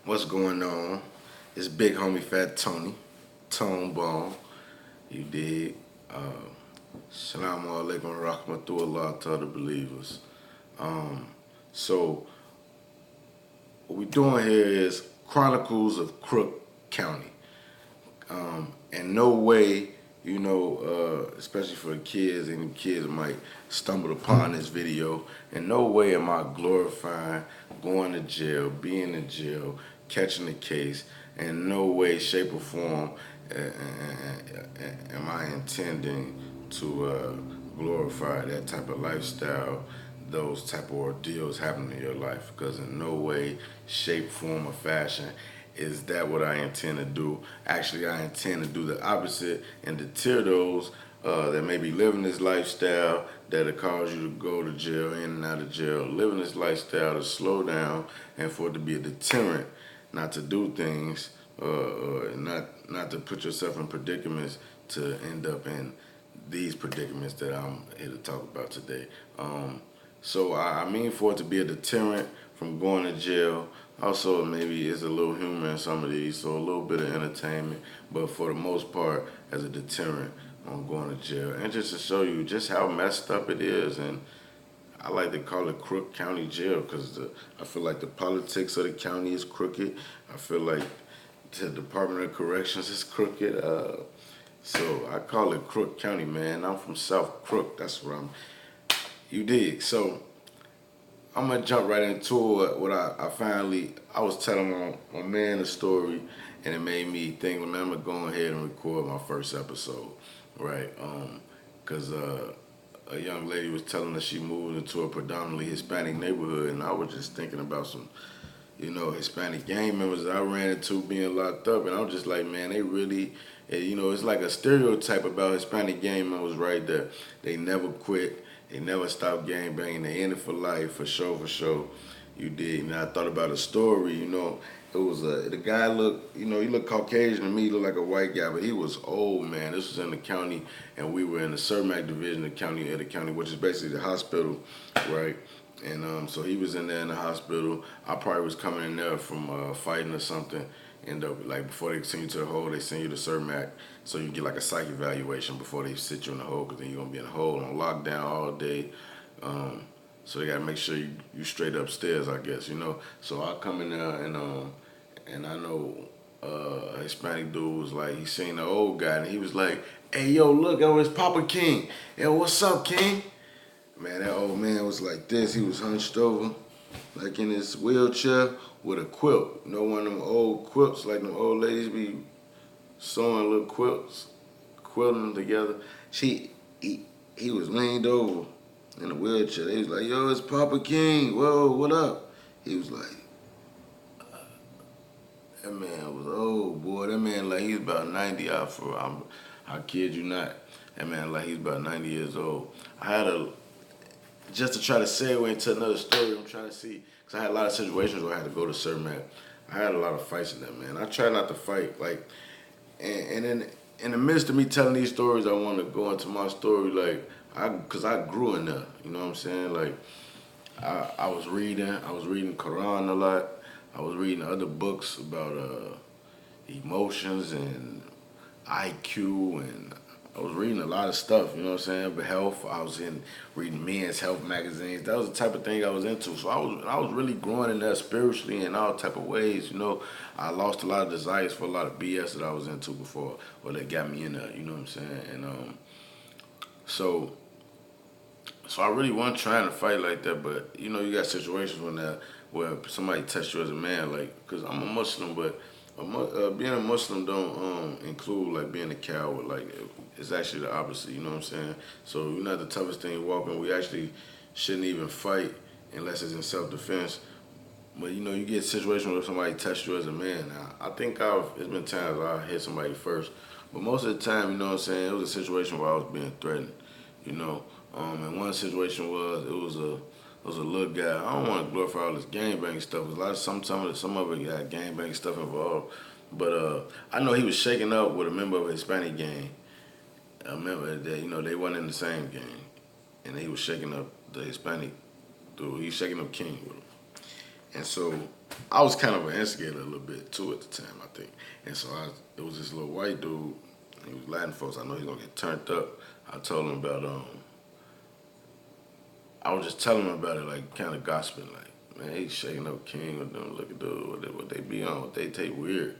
What's going on? It's big homie Fat Tony, Tone Bone. You dig? Shalom alaikum rahmatullah to other believers. Um, so what we doing here is Chronicles of Crook County. In no way, especially for the kids, any kids might stumble upon this video. In no way am I glorifying going to jail, being in jail, catching the case. In no way, shape, or form am I intending to glorify that type of lifestyle, those type of ordeals happening in your life. Because in no way, shape, form, or fashion is that what I intend to do. Actually, I intend to do the opposite and deter those that may be living this lifestyle that'll cause you to go to jail, in and out of jail, living this lifestyle to slow down and for it to be a deterrent not to do things, not to put yourself in predicaments to end up in these predicaments that I'm here to talk about today. So I mean for it to be a deterrent from going to jail. Also, maybe it's a little humor in some of these, so a little bit of entertainment, but for the most part, as a deterrent on going to jail. And just to show you just how messed up it is. And I like to call it Crook County Jail because I feel like the politics of the county is crooked. I feel like the Department of Corrections is crooked. So I call it Crook County, man. I'm from South Crook. That's where you dig. So I'm gonna jump right into it. I was telling my man a story, and it made me think, man, I'm gonna go ahead and record my first episode, right? Cause a young lady was telling us she moved into a predominantly Hispanic neighborhood, and I was just thinking about some, Hispanic gang members that I ran into being locked up, and I was just like, man, they really, it's like a stereotype about Hispanic gang members, right? That they never quit. They never stopped gang banging. They in it for life, for sure. You did. And I thought about a story, It was the guy looked, he looked Caucasian to me, he looked like a white guy, but he was old, man. This was in the county, and we were in the Cermak division of the county, which is basically the hospital, right? And so he was in there in the hospital. I probably was coming in there from fighting or something. And like before they send you to the hole, they send you to Cermak, so you get like a psych evaluation before they sit you in the hole, because then you're gonna be in the hole on lockdown all day. So they gotta make sure you straight upstairs, I guess, So I come in there and I know a Hispanic dude was like, he seen the old guy and he was like, "Hey, yo, look, that was Papa King. Yo, what's up, King?" Man, that old man was like this. He was hunched over, like in his wheelchair with a quilt. One of them old quilts, like them old ladies be sewing little quilts, quilting them together. He was leaned over in a wheelchair. They was like, "Yo, it's Papa King. Whoa, what up?" He was like, that man was old, boy. That man like he's about 90. I kid you not. That man like he's about 90 years old. Just to try to segue into another story, I'm trying to see, because I had a lot of situations where I had to go to Cermak. I had a lot of fights in that, man. I try not to fight, like, and in the midst of me telling these stories, I want to go into my story, like, because I grew in there, you know what I'm saying? Like, I was reading Quran a lot. I was reading other books about emotions and IQ, and I was reading a lot of stuff, you know what I'm saying? But health, I was reading men's health magazines. That was the type of thing I was into. So I was really growing in that spiritually in all type of ways, I lost a lot of desires for a lot of BS that I was into before, or that got me in there, you know what I'm saying? And so I really wasn't trying to fight like that, but you got situations where somebody tests you as a man, like, because I'm a Muslim, but being a Muslim don't include like being a coward. Like, it's actually the opposite, you know what I'm saying? So you're not the toughest thing walking. We actually shouldn't even fight unless it's in self-defense. But you get situations where somebody tests you as a man. Now, I think it's been times I hit somebody first, but most of the time, you know what I'm saying, it was a situation where I was being threatened, And one situation was it was a little guy. I don't want to glorify all this gangbang stuff. Some of it got gangbang stuff involved, but I know he was shaking up with a member of a Hispanic gang. A member that they wasn't in the same gang, and he was shaking up the Hispanic dude. He was shaking up King with him. And so I was kind of an instigator a little bit too at the time, I think. And so it was this little white dude. He was Latin folks. I know he's gonna get turned up. I told him about I was just telling him about it, like kind of gossiping, like, man, he's shaking up King with them. Look at dude, what they be on, what they take weird.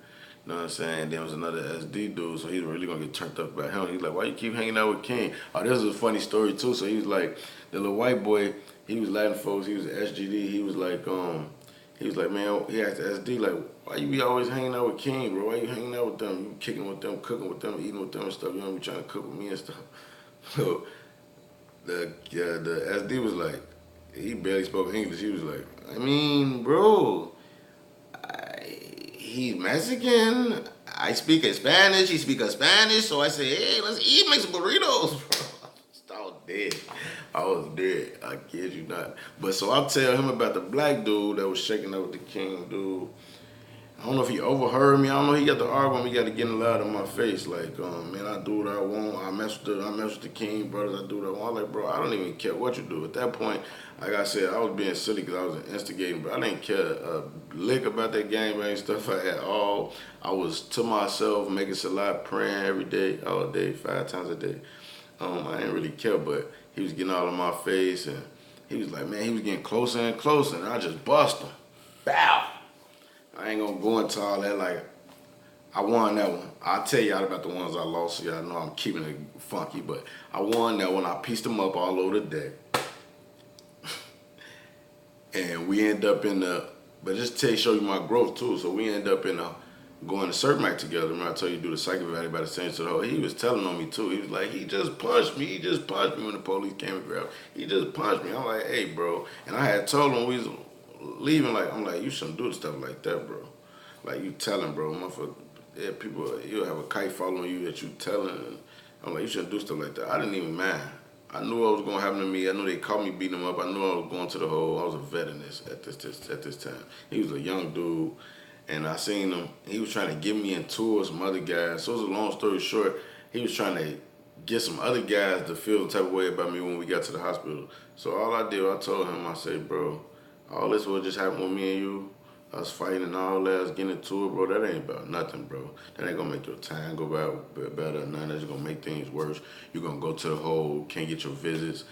You know what I'm saying? There was another SD dude, so he's really gonna get turned up about him. He's like, why you keep hanging out with King? Oh, this is a funny story too. So he was like, the little white boy, he was Latin folks, he was SGD, he was like, man, he asked the SD, like, why you be always hanging out with King, bro? Why you hanging out with them? You kicking with them, cooking with them, eating with them and stuff. You don't be trying to cook with me and stuff. So the SD was like, he barely spoke English. He was like, I mean, bro, he's Mexican. I speak Spanish. He speaks Spanish. So I said, hey, let's eat, make some burritos. I was dead. I was dead. I kid you not. But so I'll tell him about the black dude that was shaking up with the King dude. I don't know if he overheard me. I don't know. He got the argument. He got to get loud in my face. Like, man, I do what I want. I mess with the King brothers. I do what I want. I'm like, bro, I don't even care what you do. At that point, like I said, I was being silly because I was instigating, but I didn't care a lick about that gangbang stuff at all. I was to myself, making salat, praying every day, all day, 5 times a day. I didn't really care, but he was getting all in my face, and he was like, man, he was getting closer and closer, and I just bust him. Bow. I ain't gonna go into all that. Like, I won that one. I'll tell y'all about the ones I lost, so y'all know I'm keeping it funky, but I won that one. I pieced them up all over the deck. And we end up in but just to show you my growth too, so we end up in going to CERTMAC together. Remember I told you to do the psych evaluation by the same to the whole. He was telling on me too. He was like, he just punched me when the police came and grabbed me. He just punched me. I'm like, hey, bro. And I had told him we was leaving, like, I'm like, you shouldn't do stuff like that, bro. Like, you telling, bro, motherfucker, yeah, people, you'll have a kite following you that you telling. I'm like, you shouldn't do stuff like that. I didn't even mind. I knew what was going to happen to me. I knew they caught me beating him up. I knew I was going to the hole. I was a vet in this at this time. He was a young dude, and I seen him. He was trying to get me into with some other guys. So it was a long story short. He was trying to get some other guys to feel the type of way about me when we got to the hospital. So all I did, I told him, I said, bro, all this will just happen with me and you, us fighting and all that, us getting into it, bro, that ain't about nothing, bro. That ain't gonna make your time go by better or nothing. That's just gonna make things worse. You're gonna go to the hole, can't get your visits.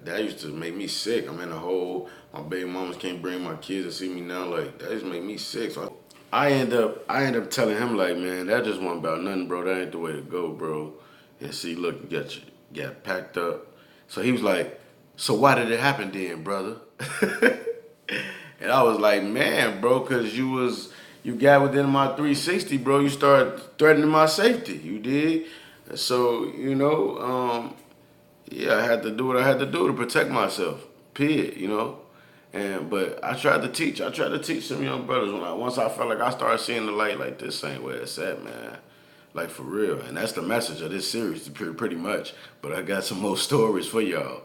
That used to make me sick. I'm in a hole. My baby mamas can't bring my kids to see me now. Like, that just make me sick. So I end up telling him, like, man, that just wasn't about nothing, bro. That ain't the way to go, bro. And see, look, you got packed up. So he was like, so why did it happen then, brother? And I was like, man, bro, because you got within my 360, bro. You started threatening my safety. You did. So, yeah, I had to do what I had to do to protect myself. Period. But I tried to teach. Some young brothers once I felt like I started seeing the light, like, this ain't where it's at, man. Like, for real. And that's the message of this series, pretty much. But I got some more stories for y'all.